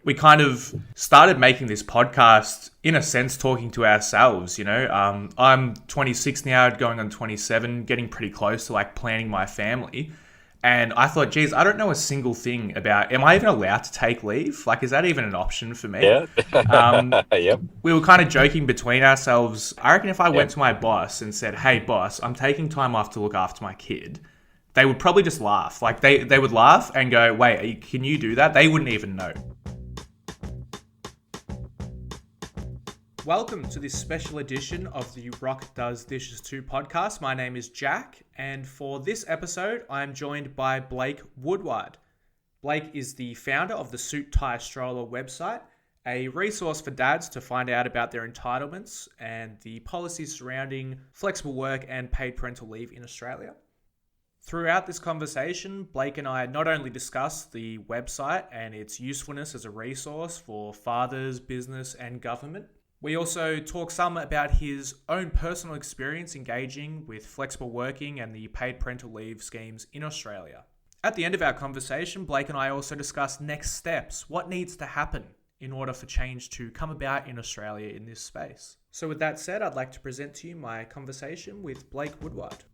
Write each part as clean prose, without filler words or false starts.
we kind of started making this podcast in a sense talking to ourselves. I'm 26 now, going on 27, getting pretty close to like planning my family. And I thought, geez, I don't know a single thing about, am I even allowed to take leave? Like, is that even an option for me? Yeah. Yep. We were kind of joking between ourselves. I reckon if I went Yep. to my boss and said, hey, boss, I'm taking time off to look after my kid, they would probably just laugh. Like, they would laugh and go, wait, can you do that? They wouldn't even know. Welcome to this special edition of the Rock Does Dishes 2 podcast. My name is Jack, and for this episode, I am joined by Blake Woodward. Blake is the founder of the Suit Tie Stroller website, a resource for dads to find out about their entitlements and the policies surrounding flexible work and paid parental leave in Australia. Throughout this conversation, Blake and I not only discuss the website and its usefulness as a resource for fathers, business, and government, we also talk some about his own personal experience engaging with flexible working and the paid parental leave schemes in Australia. At the end of our conversation, Blake and I also discuss next steps, what needs to happen in order for change to come about in Australia in this space. So with that said, I'd like to present to you my conversation with Blake Woodward.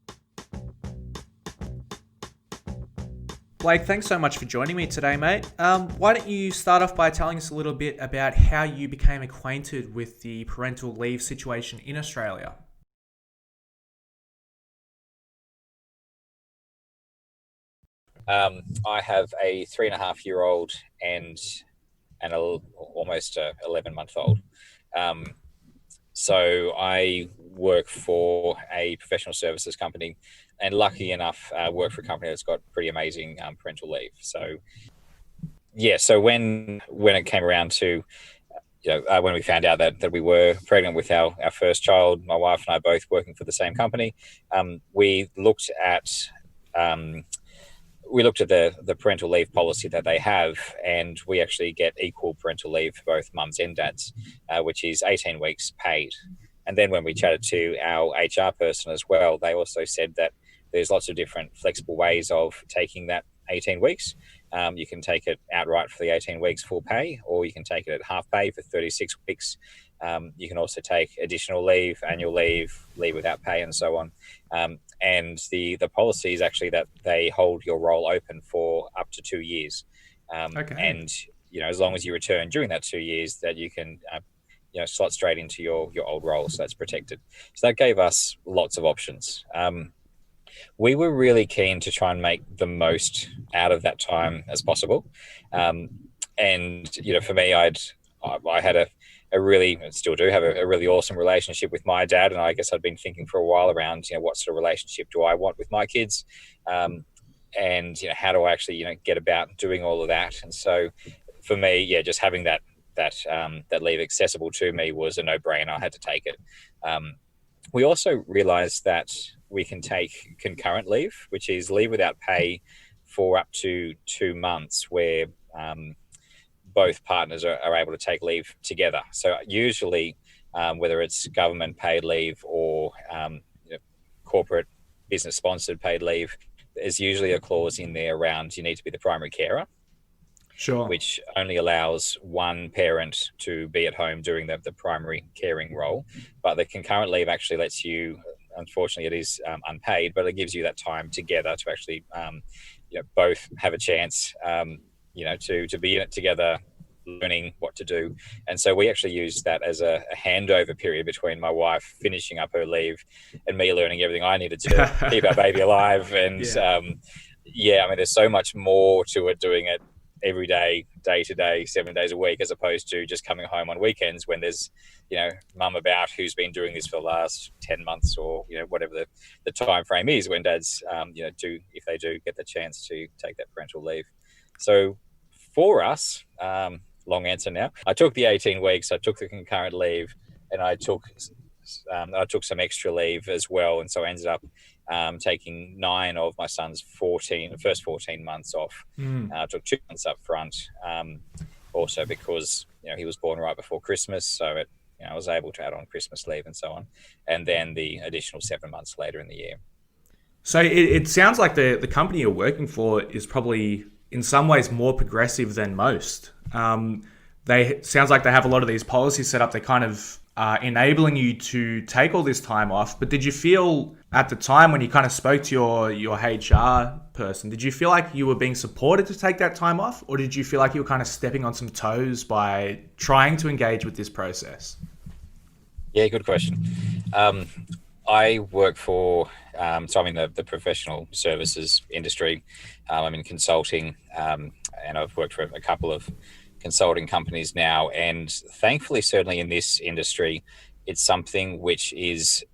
Blake, thanks so much for joining me today, mate. Why don't you start off by telling us a little bit about how you became acquainted with the parental leave situation in Australia? I have a 3.5-year-old and almost a 11-month-old. So I work for a professional services company, and lucky enough, work for a company that's got pretty amazing parental leave. So yeah, so when it came around to when we found out that we were pregnant with our first child, my wife and I both working for the same company, we looked at the parental leave policy that they have, and we actually get equal parental leave for both mums and dads, which is 18 weeks paid. And then when we chatted to our HR person as well, they also said that there's lots of different flexible ways of taking that 18 weeks. You can take it outright for the 18 weeks full pay, or you can take it at half pay for 36 weeks. You can also take additional leave, annual leave, leave without pay, and so on. And the policy is actually that they hold your role open for up to 2 years. Okay. And, as long as you return during that 2 years, that you can, slot straight into your old role. So that's protected. So that gave us lots of options. We were really keen to try and make the most out of that time as possible. And, for me, I had a really, still do have a really awesome relationship with my dad. And I guess I'd been thinking for a while around, what sort of relationship do I want with my kids? And, how do I actually, get about doing all of that? And so for me, just having that leave accessible to me was a no-brainer. I had to take it. We also realized that we can take concurrent leave, which is leave without pay for up to 2 months, where both partners are able to take leave together. So usually, whether it's government paid leave or corporate business sponsored paid leave, there's usually a clause in there around you need to be the primary carer, Sure. which only allows one parent to be at home doing the primary caring role. But the concurrent leave actually lets you, unfortunately it is unpaid, but it gives you that time together to actually both have a chance to be in it together, learning what to do. And so we actually used that as a handover period between my wife finishing up her leave and me learning everything I needed to keep our baby alive. And there's so much more to it doing it every day, day to day, 7 days a week, as opposed to just coming home on weekends when there's, mum about who's been doing this for the last 10 months or, whatever the time frame is when dads, if they do get the chance to take that parental leave. So for us, long answer now, I took the 18 weeks, I took the concurrent leave, and I took some extra leave as well. And so I ended up taking 9 of my son's first 14 months off. I took 2 months up front, also because he was born right before Christmas, so I was able to add on Christmas leave and so on, and then the additional 7 months later in the year. So it sounds like the company you're working for is probably in some ways more progressive than most. they sounds like they have a lot of these policies set up. They kind of enabling you to take all this time off. But did you feel at the time when you kind of spoke to your HR person, did you feel like you were being supported to take that time off, or did you feel like you were kind of stepping on some toes by trying to engage with this process? Yeah, good question. I work for, so I'm in the professional services industry. I'm in consulting, and I've worked for a couple of consulting companies now. And thankfully, certainly in this industry, it's something which is,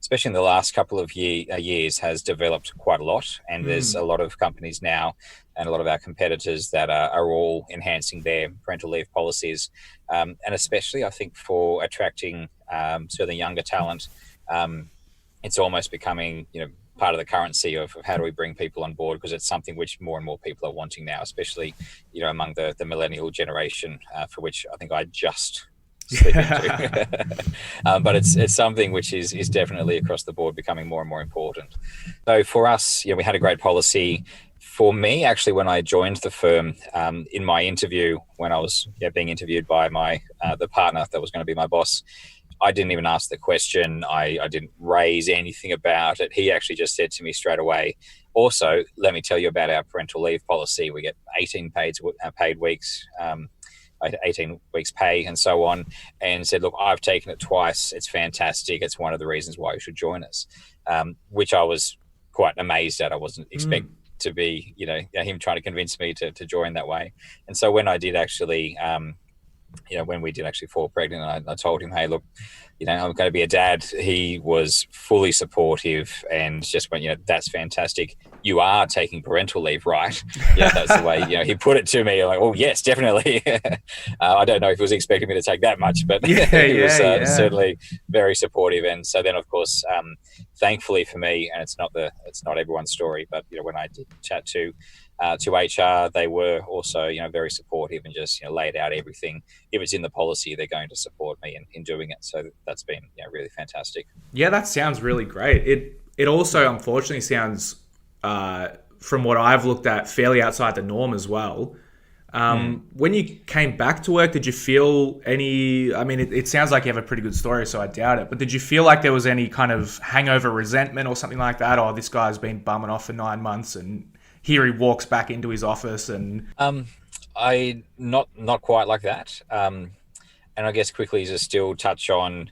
especially in the last couple of years, has developed quite a lot. And there's a lot of companies now and a lot of our competitors that are all enhancing their parental leave policies. And especially, I think, for attracting certainly younger talent, it's almost becoming, part of the currency of how do we bring people on board, because it's something which more and more people are wanting now, especially, among the millennial generation, for which I think I just slip into. But it's something which is definitely across the board becoming more and more important. So for us, we had a great policy. For me, actually, when I joined the firm, in my interview, when I was being interviewed by my the partner that was going to be my boss, I didn't even ask the question. I didn't raise anything about it. He actually just said to me straight away, also, let me tell you about our parental leave policy. We get 18 paid weeks, 18 weeks pay and so on, and said, look, I've taken it twice. It's fantastic. It's one of the reasons why you should join us, which I was quite amazed at. I wasn't expecting to be, him trying to convince me to join that way. And so when I did actually, when we did actually fall pregnant, I told him, hey, look, I'm going to be a dad. He was fully supportive and just went, that's fantastic. You are taking parental leave, right? That's the way, he put it to me. I'm like, oh, yes, definitely. I don't know if he was expecting me to take that much, but he was certainly very supportive. And so then, of course, thankfully for me, and it's not everyone's story, but, when I did chat to HR, they were also, very supportive and just, laid out everything. If it's in the policy, they're going to support me in doing it. So that's been, really fantastic. Yeah, that sounds really great. It also, unfortunately, sounds, from what I've looked at, fairly outside the norm as well. When you came back to work, did you feel any, it sounds like you have a pretty good story, so I doubt it, but did you feel like there was any kind of hangover resentment or something like that? Or this guy's been bumming off for 9 months and here he walks back into his office and... I not quite like that. And I guess quickly just still touch on,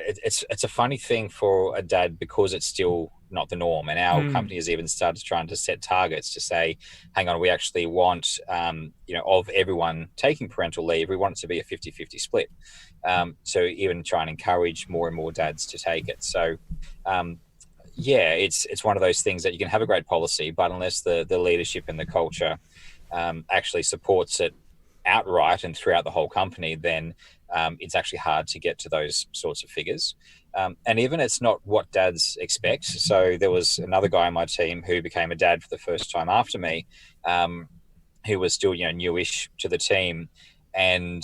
it's a funny thing for a dad because it's still not the norm. And our company has even started trying to set targets to say, hang on, we actually want, of everyone taking parental leave, we want it to be a 50-50 split. So even try and encourage more and more dads to take it. So, it's one of those things that you can have a great policy, but unless the leadership and the culture actually supports it outright and throughout the whole company, then it's actually hard to get to those sorts of figures. And even it's not what dads expect. So there was another guy on my team who became a dad for the first time after me, who was still, newish to the team. And,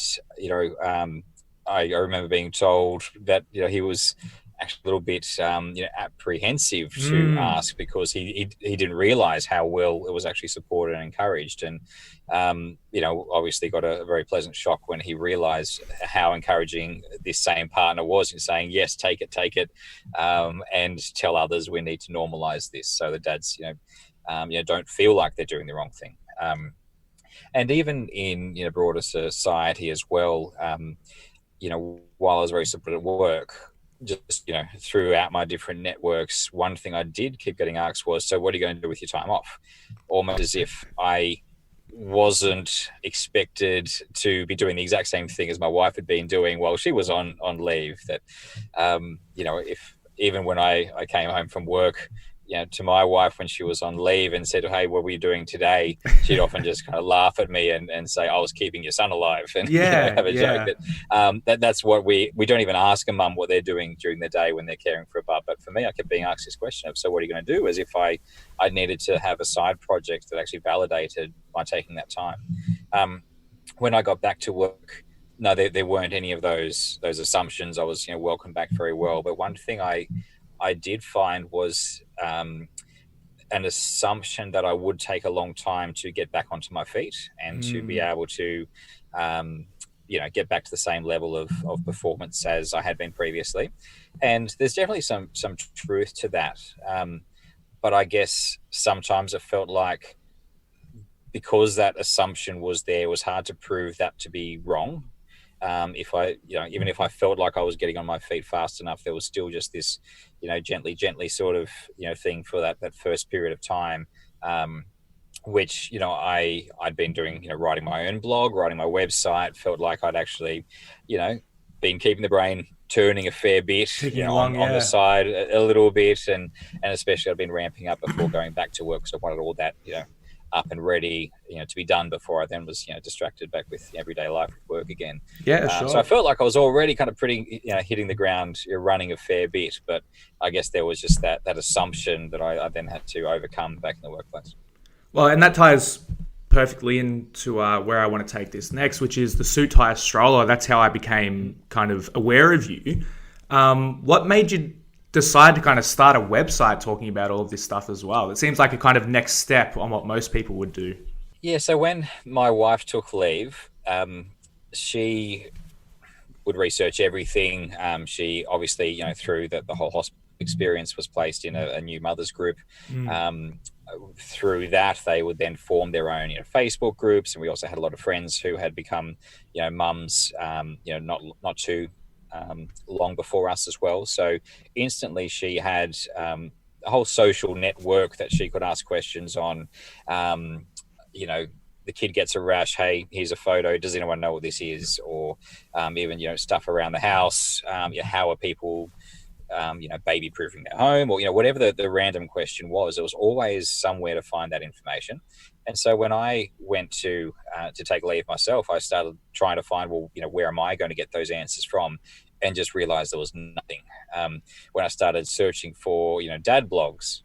I remember being told that, he was actually a little bit, apprehensive to ask because he didn't realize how well it was actually supported and encouraged. And, obviously got a very pleasant shock when he realized how encouraging this same partner was in saying, yes, take it, and tell others we need to normalize this so the dads, don't feel like they're doing the wrong thing. And even in, broader society as well, while I was very supportive at work, just, throughout my different networks, one thing I did keep getting asked was, so what are you going to do with your time off? Almost as if I wasn't expected to be doing the exact same thing as my wife had been doing while she was on leave. That, if even when I came home from work, to my wife when she was on leave and said, hey, what were you doing today? She'd often just kind of laugh at me and say, I was keeping your son alive, and have a joke that's what we don't even ask a mum what they're doing during the day when they're caring for a bub. But for me, I kept being asked this question of, so what are you going to do? As if I needed to have a side project that actually validated my taking that time. When I got back to work, no, there weren't any of those assumptions. I was, welcomed back very well. But one thing I did find was an assumption that I would take a long time to get back onto my feet and to be able to get back to the same level of performance as I had been previously. And there's definitely some truth to that. But I guess sometimes it felt like, because that assumption was there, it was hard to prove that to be wrong. If I, even if I felt like I was getting on my feet fast enough, there was still just this, gently sort of, thing for that first period of time, which, I'd been doing, writing my own blog, writing my website, felt like I'd actually, been keeping the brain turning a fair bit, on the side a little bit. And especially I've been ramping up before going back to work. So I wanted all that, up and ready, to be done before I then was, distracted back with everyday life with work again. Yeah, sure. So I felt like I was already kind of pretty, hitting the ground, running a fair bit. But I guess there was just that assumption that I then had to overcome back in the workplace. Well, and that ties perfectly into where I want to take this next, which is the suit tie stroller. That's how I became kind of aware of you. What made you decide to kind of start a website talking about all of this stuff as well? It seems like a kind of next step on what most people would do. Yeah, so when my wife took leave, she would research everything. She obviously, through the whole hospital experience, was placed in a new mothers group. Through that, they would then form their own, Facebook groups, and we also had a lot of friends who had become, mums, not too long before us as well. So instantly, she had a whole social network that she could ask questions on. The kid gets a rash. Hey, here's a photo. Does anyone know what this is? Or even stuff around the house. How are people baby proofing their home, or whatever the random question was, there was always somewhere to find that information. And so when I went to take leave myself, I started trying to find, where am I going to get those answers from, and just realized there was nothing. When I started searching for dad blogs,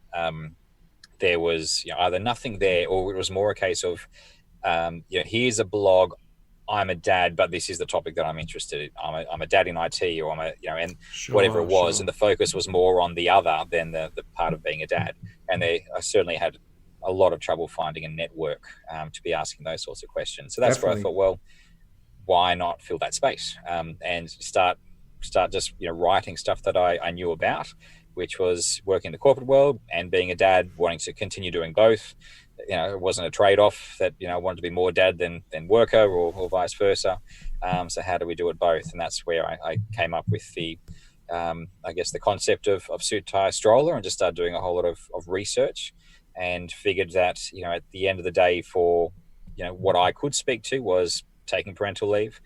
there was either nothing there, or it was more a case of here's a blog, I'm a dad, but this is the topic that I'm interested in. I'm a dad in IT, or I'm and whatever it was. Sure. And the focus was more on the other than the part of being a dad. And I certainly had a lot of trouble finding a network to be asking those sorts of questions. So that's Definitely. Where I thought, well, why not fill that space and start just, writing stuff that I knew about, which was working in the corporate world and being a dad, wanting to continue doing both. It wasn't a trade-off that, I wanted to be more dad than worker, or vice versa. So how do we do it both? And that's where I came up with the, I guess, the concept of suit tie stroller, and just started doing a whole lot of research, and figured that, at the end of the day, for, what I could speak to was taking parental leave,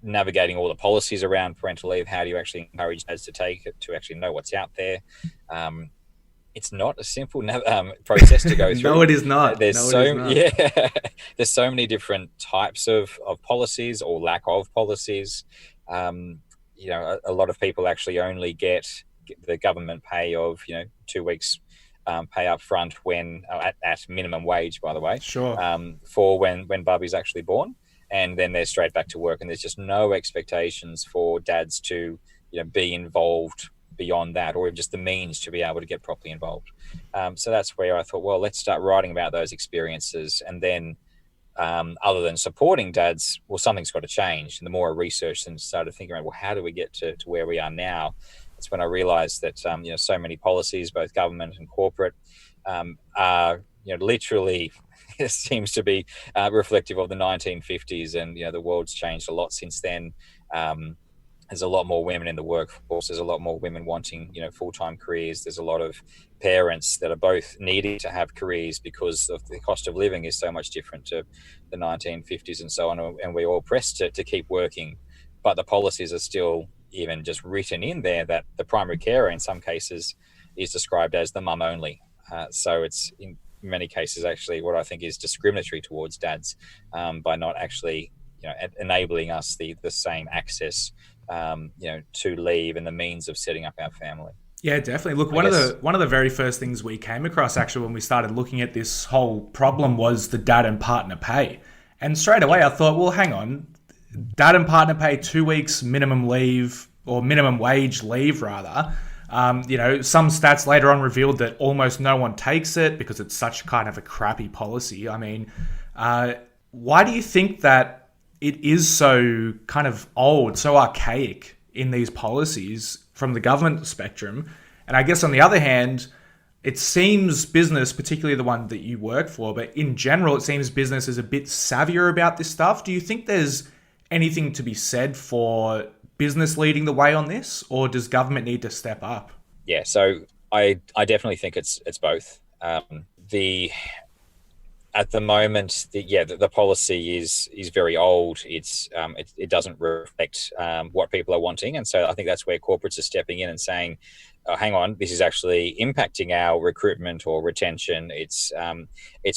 navigating all the policies around parental leave. How do you actually encourage dads to take it, to actually know what's out there? It's not a simple process to go through. No, it is not. There's so many different types of policies, or lack of policies. A lot of people actually only get the government pay of 2 weeks pay up front when at minimum wage, by the way. Sure. For when Bubby's actually born, and then they're straight back to work, and there's just no expectations for dads to be involved beyond that, or just the means to be able to get properly involved. So that's where I thought, well, let's start writing about those experiences. And then other than supporting dads, well, something's got to change. And the more I researched and started thinking about, well, how do we get to where we are now? That's when I realized that, so many policies, both government and corporate, are, literally it seems to be reflective of the 1950s. And, the world's changed a lot since then. There's a lot more women in the workforce. There's a lot more women wanting, full-time careers. There's a lot of parents that are both needing to have careers because of the cost of living is so much different to the 1950s and so on. And we're all pressed to keep working, but the policies are still even just written in there that the primary carer in some cases is described as the mum only. So it's in many cases actually what I think is discriminatory towards dads by not actually, enabling us the same access to leave and the means of setting up our family. Yeah, definitely. Look, one of the very first things we came across actually when we started looking at this whole problem was the dad and partner pay. And straight away I thought, well, hang on, dad and partner pay 2 weeks minimum leave, or minimum wage leave rather. Some stats later on revealed that almost no one takes it because it's such kind of a crappy policy. I mean, why do you think that it is so kind of old, so archaic in these policies from the government spectrum. And I guess on the other hand, it seems business, particularly the one that you work for, but in general, it seems business is a bit savvier about this stuff. Do you think there's anything to be said for business leading the way on this, or does government need to step up? Yeah, so I definitely think it's both. The At the moment, the policy is very old. It doesn't reflect what people are wanting, and so I think that's where corporates are stepping in and saying, oh, "Hang on, this is actually impacting our recruitment or retention. It's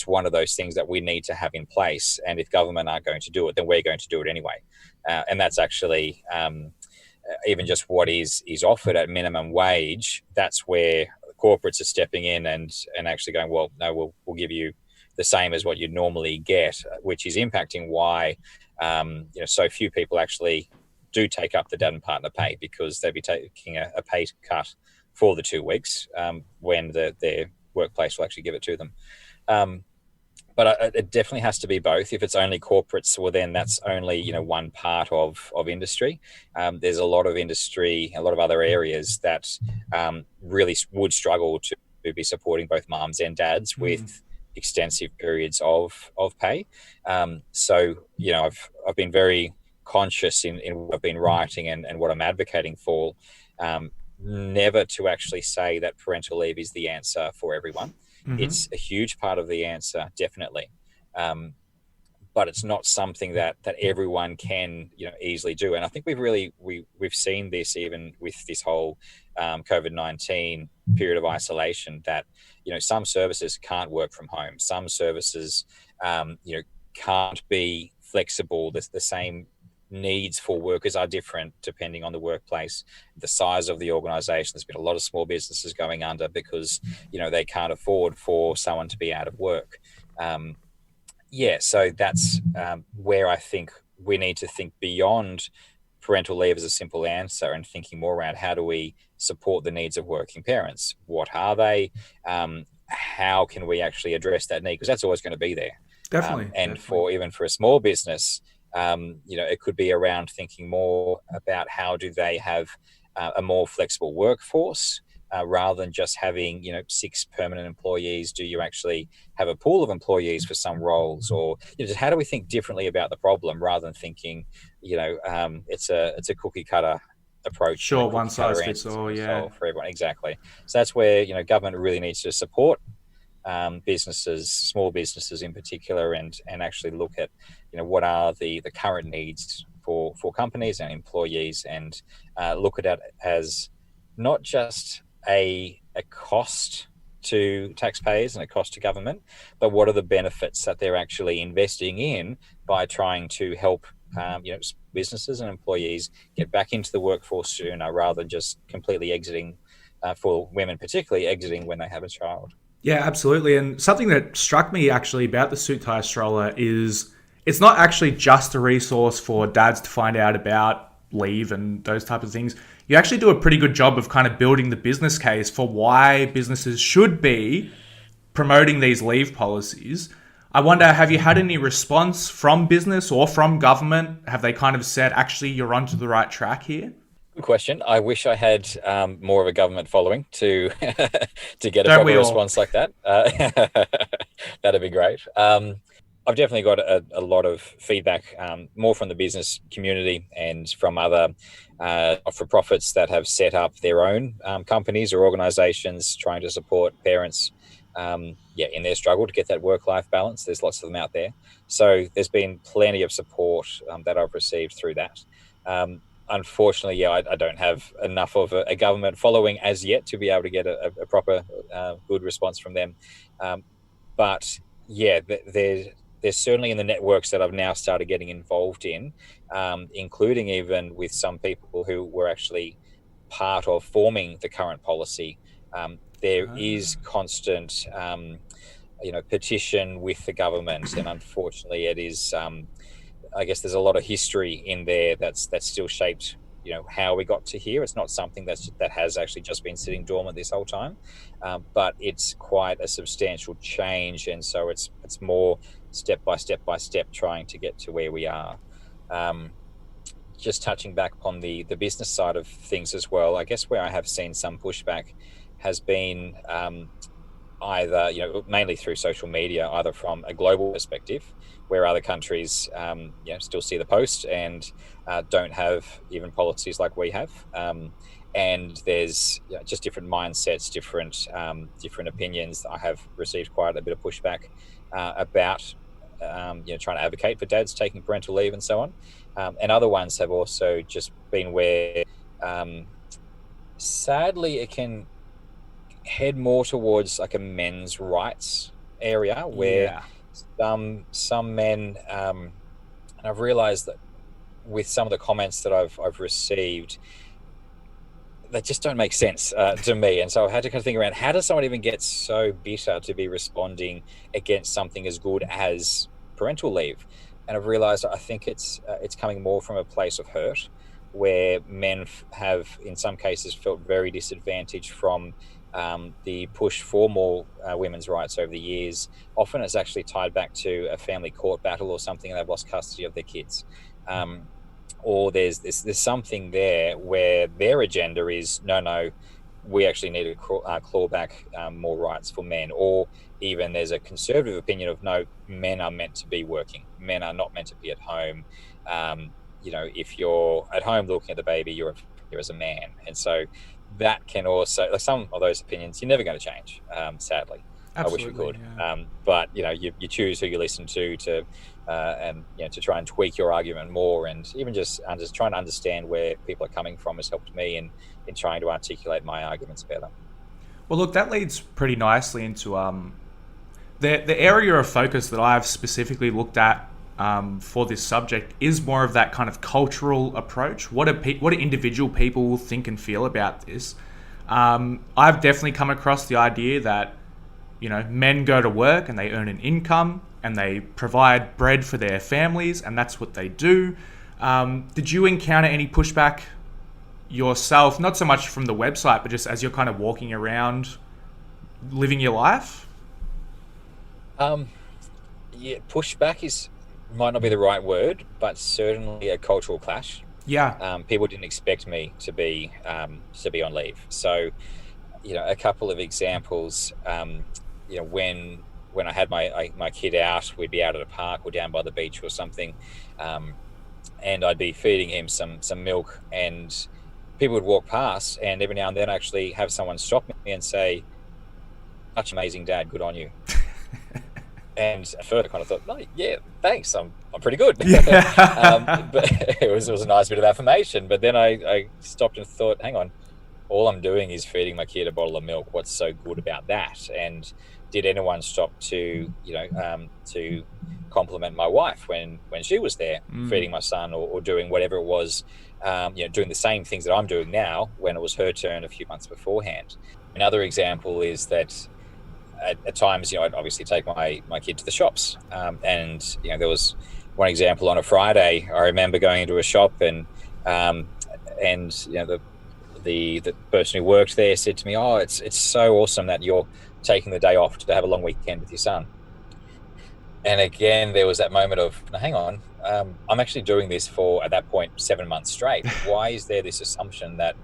one of those things that we need to have in place, and if government aren't going to do it, then we're going to do it anyway." And that's actually even just what is offered at minimum wage. That's where corporates are stepping in and actually going, "Well, no, we'll give you the same as what you'd normally get," which is impacting why so few people actually do take up the dad and partner pay, because they'd be taking a pay cut for the 2 weeks when their workplace will actually give it to them. But it definitely has to be both. If it's only corporates, well, then that's only one part of industry. There's a lot of industry, a lot of other areas that really would struggle to be supporting both mums and dads with extensive periods of pay. So I've been very conscious in what I've been writing and what I'm advocating for. Never to actually say that parental leave is the answer for everyone. It's a huge part of the answer, definitely. But it's not something that everyone can easily do. And I think we've seen this even with this whole COVID-19 period of isolation, that some services can't work from home. Some services can't be flexible. The same needs for workers are different depending on the workplace, the size of the organization. There's been a lot of small businesses going under because they can't afford for someone to be out of work. So that's where I think we need to think beyond parental leave as a simple answer, and thinking more around how do we support the needs of working parents? What are they? How can we actually address that need? Because that's always going to be there. Definitely. Even for a small business, it could be around thinking more about how do they have a more flexible workforce, rather than just having 6 permanent employees. Do you actually have a pool of employees for some roles, or just how do we think differently about the problem rather than thinking it's a cookie cutter approach? Sure, one size fits all. Yeah, for everyone. Exactly. So that's where government really needs to support businesses, small businesses in particular, and actually look at what are the current needs for companies and employees, and look at it as not just a cost to taxpayers and a cost to government, but what are the benefits that they're actually investing in by trying to help businesses and employees get back into the workforce sooner, rather than just completely exiting, for women particularly, exiting when they have a child. Yeah, absolutely. And something that struck me actually about the suit tie stroller is it's not actually just a resource for dads to find out about leave and those type of things. You actually do a pretty good job of kind of building the business case for why businesses should be promoting these leave policies. I wonder, have you had any response from business or from government? Have they kind of said, actually, you're onto the right track here? Good question. I wish I had more of a government following to to get a proper response like that. That'd be great. I've definitely got a lot of feedback, more from the business community and from other not-for-profits that have set up their own companies or organizations trying to support parents in their struggle to get that work-life balance. There's lots of them out there. So there's been plenty of support that I've received through that. Unfortunately, I don't have enough of a government following as yet to be able to get a proper good response from them. But there's certainly in the networks that I've now started getting involved in, including even with some people who were actually part of forming the current policy. There is constant, petition with the government, and unfortunately, it is. I guess there's a lot of history in there that's still shaped, how we got to here. It's not something that has actually just been sitting dormant this whole time, but it's quite a substantial change, and so it's more step by step trying to get to where we are. Um, just touching back on the business side of things as well, I guess where I have seen some pushback has been either, mainly through social media, either from a global perspective, where other countries, still see the post and don't have even policies like we have. And there's just different mindsets, different opinions. I have received quite a bit of pushback about, trying to advocate for dads taking parental leave and so on. And other ones have also just been where, sadly, it can head more towards like a men's rights area where some men, and I've realized that with some of the comments that I've received, that just don't make sense to me. And so I had to kind of think around, how does someone even get so bitter to be responding against something as good as parental leave? And I've realized I think it's coming more from a place of hurt, where men have in some cases felt very disadvantaged from the push for more women's rights over the years. Often it's actually tied back to a family court battle or something, and they've lost custody of their kids. Or there's something there where their agenda is, no, we actually need to claw back more rights for men. Or even there's a conservative opinion of, no, men are meant to be working. Men are not meant to be at home. If you're at home looking at the baby, you're here as a man. And so that can also, like, some of those opinions, you're never going to change, sadly. Absolutely, I wish we could. Yeah. But you choose who you listen to to try and tweak your argument more, and even just trying to understand where people are coming from has helped me in trying to articulate my arguments better. Well, look, that leads pretty nicely into the area of focus that I've specifically looked at for this subject is more of that kind of cultural approach. What do individual people think and feel about this? I've definitely come across the idea that, men go to work and they earn an income and they provide bread for their families, and that's what they do. Did you encounter any pushback yourself, not so much from the website, but just as you're kind of walking around living your life? Pushback might not be the right word, but certainly a cultural clash. Yeah. People didn't expect me to be on leave. So, a couple of examples. When I had my kid out, we'd be out at a park or down by the beach or something, and I'd be feeding him some milk, and people would walk past, and every now and then actually have someone stop me and say, "Such amazing, Dad. Good on you." And at first I kind of thought, "No, yeah, thanks. I'm pretty good." Yeah. But it was a nice bit of affirmation. But then I stopped and thought, hang on, all I'm doing is feeding my kid a bottle of milk. What's so good about that? And did anyone stop to compliment my wife when she was there feeding my son or doing whatever it was, doing the same things that I'm doing now when it was her turn a few months beforehand? Another example is that at times, I'd obviously take my kid to the shops, and there was one example on a Friday. I remember going into a shop, and the person who worked there said to me, "Oh, it's so awesome that you're taking the day off to have a long weekend with your son." And again, there was that moment of, "No, hang on, I'm actually doing this for, at that point, 7 months straight. Why is there this assumption that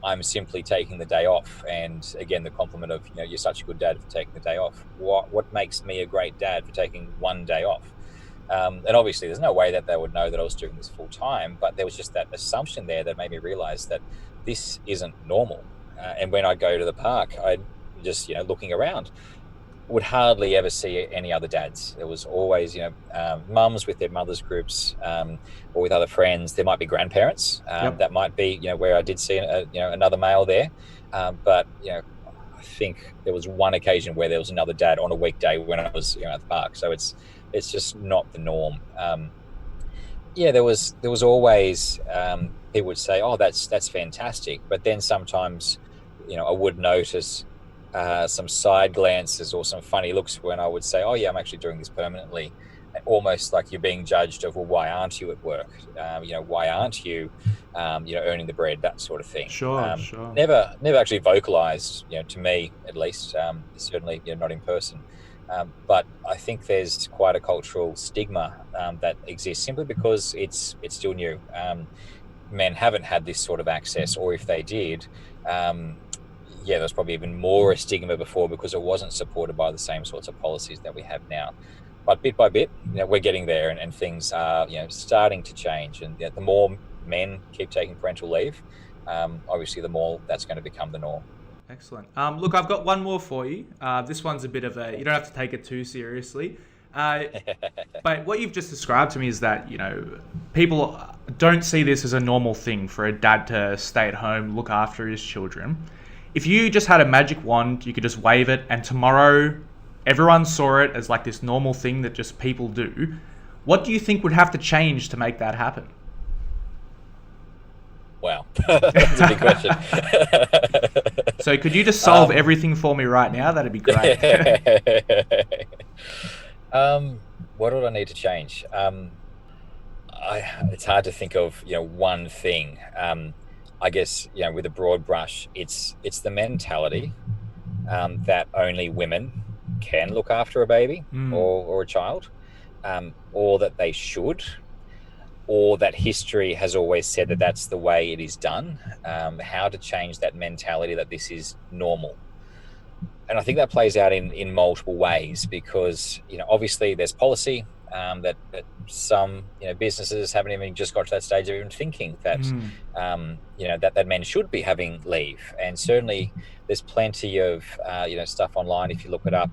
I'm simply taking the day off?" And again, the compliment of, "You're such a good dad for taking the day off." What makes me a great dad for taking one day off? And obviously, there's no way that they would know that I was doing this full time, but there was just that assumption there that made me realize that this isn't normal. And when I go to the park, I just, looking around, would hardly ever see any other dads. There was always, mums with their mothers groups, or with other friends. There might be grandparents. That might be, where I did see, another male there. But, I think there was one occasion where there was another dad on a weekday when I was, at the park. So it's just not the norm. There was always, people would say, "Oh, that's fantastic." But then sometimes, I would notice some side glances or some funny looks when I would say, "Oh yeah, I'm actually doing this permanently," almost like you're being judged of, "Well, why aren't you at work? Why aren't you, earning the bread?" That sort of thing. Sure. Never actually vocalized, to me at least, certainly, not in person. But I think there's quite a cultural stigma that exists simply because it's still new. Men haven't had this sort of access, or if they did, yeah, there's probably even more a stigma before because it wasn't supported by the same sorts of policies that we have now. But bit by bit, we're getting there, and things are starting to change. And the more men keep taking parental leave, obviously the more that's going to become the norm. Excellent. Look, I've got one more for you. This one's a bit of a, you don't have to take it too seriously. But what you've just described to me is that, people don't see this as a normal thing for a dad to stay at home, look after his children. If you just had a magic wand, you could just wave it, and tomorrow everyone saw it as like this normal thing that just people do. What do you think would have to change to make that happen? Wow, that's a big question. So could you just solve everything for me right now? That'd be great. What would I need to change? It's hard to think of one thing. I guess with a broad brush, it's the mentality that only women can look after a baby or a child, or that they should, or that history has always said that that's the way it is done. How to change that mentality that this is normal. And I think that plays out in multiple ways because, obviously there's policy that some, businesses haven't even just got to that stage of even thinking that, that men should be having leave. And certainly there's plenty of, stuff online if you look it up,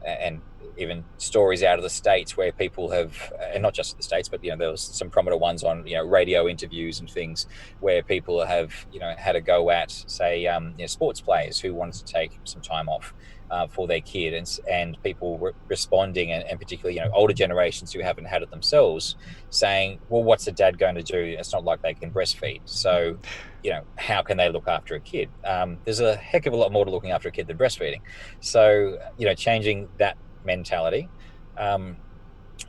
and even stories out of the States where people have, and not just the States, but, there was some prominent ones on, radio interviews and things where people have, had a go at, say, sports players who wanted to take some time off for their kid, and people responding, and particularly, older generations who haven't had it themselves, saying, well, what's a dad going to do? It's not like they can breastfeed. So, how can they look after a kid? There's a heck of a lot more to looking after a kid than breastfeeding. So, changing that mentality.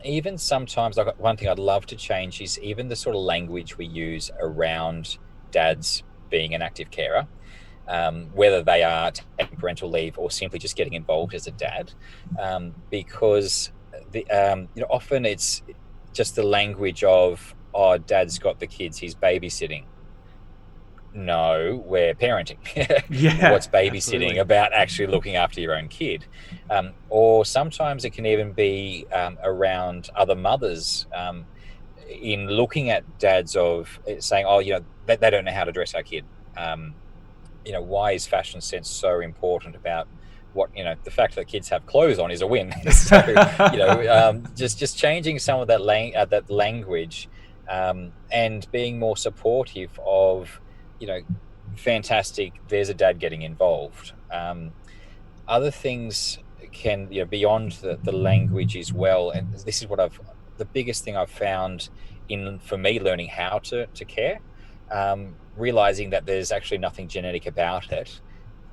Even sometimes, like, one thing I'd love to change is even the sort of language we use around dads being an active carer, whether they are taking parental leave or simply just getting involved as a dad, because often it's just the language of, oh, dad's got the kids, he's babysitting. No, we're parenting. Yeah, what's babysitting absolutely. about actually looking after your own kid? Or sometimes it can even be around other mothers, in looking at dads of saying, oh, they don't know how to dress our kid. Why is fashion sense so important about what, the fact that kids have clothes on is a win. So, just changing some of that language, and being more supportive of, fantastic, there's a dad getting involved. Other things can, beyond the language as well. And this is the biggest thing I've found for me learning how to care, realizing that there's actually nothing genetic about it.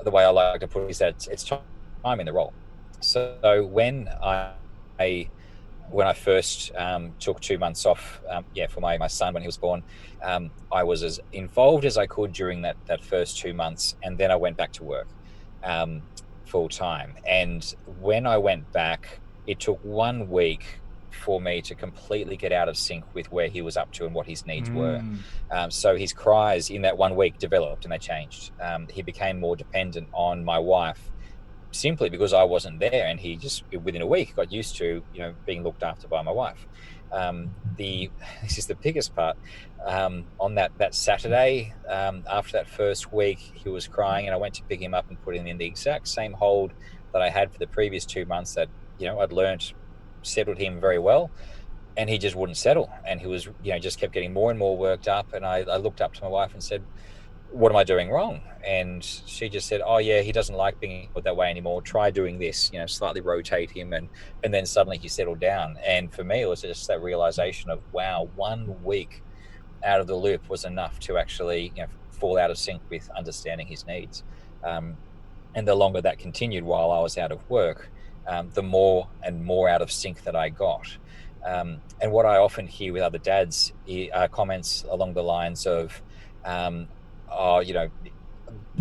The way I like to put it is that it's time in the role. So when I first took 2 months off, for my son when he was born, I was as involved as I could during that first 2 months, and then I went back to work full time. And when I went back, it took 1 week for me to completely get out of sync with where he was up to and what his needs were. So his cries in that 1 week developed, and they changed. He became more dependent on my wife, simply because I wasn't there, and he just within a week got used to being looked after by my wife. This is the biggest part. On that Saturday, after that first week, he was crying, and I went to pick him up and put him in the exact same hold that I had for the previous 2 months that I'd learned settled him very well, and he just wouldn't settle, and he was just kept getting more and more worked up. And I looked up to my wife and said, what am I doing wrong? And she just said, oh yeah, he doesn't like being that way anymore, try doing this, slightly rotate him, and then suddenly he settled down. And for me, it was just that realization of, wow, 1 week out of the loop was enough to actually fall out of sync with understanding his needs. And the longer that continued while I was out of work, the more and more out of sync that I got. And what I often hear with other dads are comments along the lines of,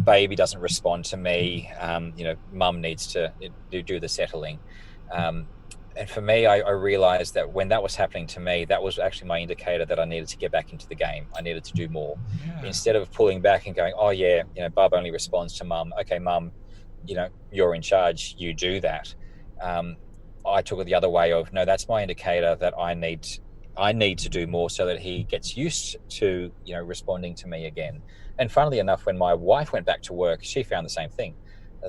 baby doesn't respond to me. Mum needs to do the settling. And for me, I realized that when that was happening to me, that was actually my indicator that I needed to get back into the game. I needed to do more. Yeah. Instead of pulling back and going, oh yeah, Bub only responds to mum. Okay, mum, you're in charge. You do that. I took it the other way of, no, that's my indicator that I need to do more so that he gets used to, responding to me again. And funnily enough, when my wife went back to work, she found the same thing,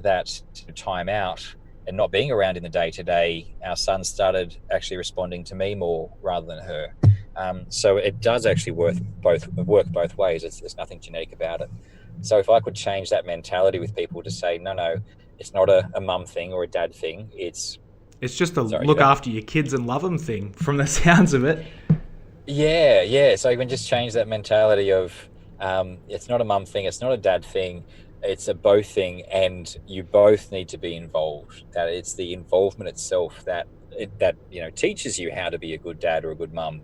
that time out and not being around in the day-to-day, our son started actually responding to me more rather than her. So it does actually work both ways. There's nothing genetic about it. So if I could change that mentality with people to say, no, it's not a mum thing or a dad thing. It's just a look after your kids and love them thing from the sounds of it. Yeah. So you can just change that mentality of it's not a mum thing, it's not a dad thing. It's a both thing, and you both need to be involved. That it's the involvement itself that teaches you how to be a good dad or a good mum.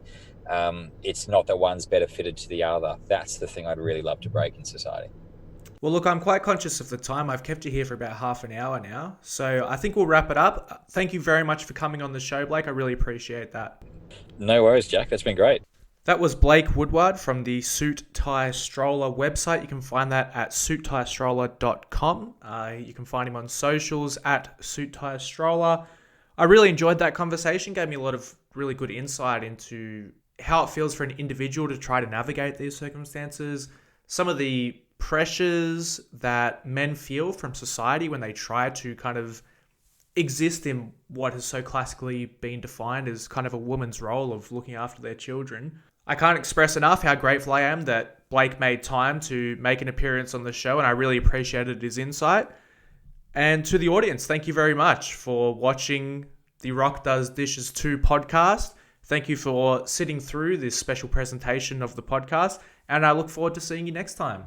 It's not that one's better fitted to the other. That's the thing I'd really love to break in society. Well, look, I'm quite conscious of the time. I've kept you here for about half an hour now, so I think we'll wrap it up. Thank you very much for coming on the show, Blake. I really appreciate that. No worries, Jack. That's been great. That was Blake Woodward from the Suit Tie Stroller website. You can find that at suittieStroller.com. You can find him on socials at Suit Tie Stroller. I really enjoyed that conversation. Gave me a lot of really good insight into how it feels for an individual to try to navigate these circumstances. Some of the pressures that men feel from society when they try to kind of exist in what has so classically been defined as kind of a woman's role of looking after their children. I can't express enough how grateful I am that Blake made time to make an appearance on the show, and I really appreciated his insight. And to the audience, thank you very much for watching the Rock Does Dishes 2 podcast. Thank you for sitting through this special presentation of the podcast, and I look forward to seeing you next time.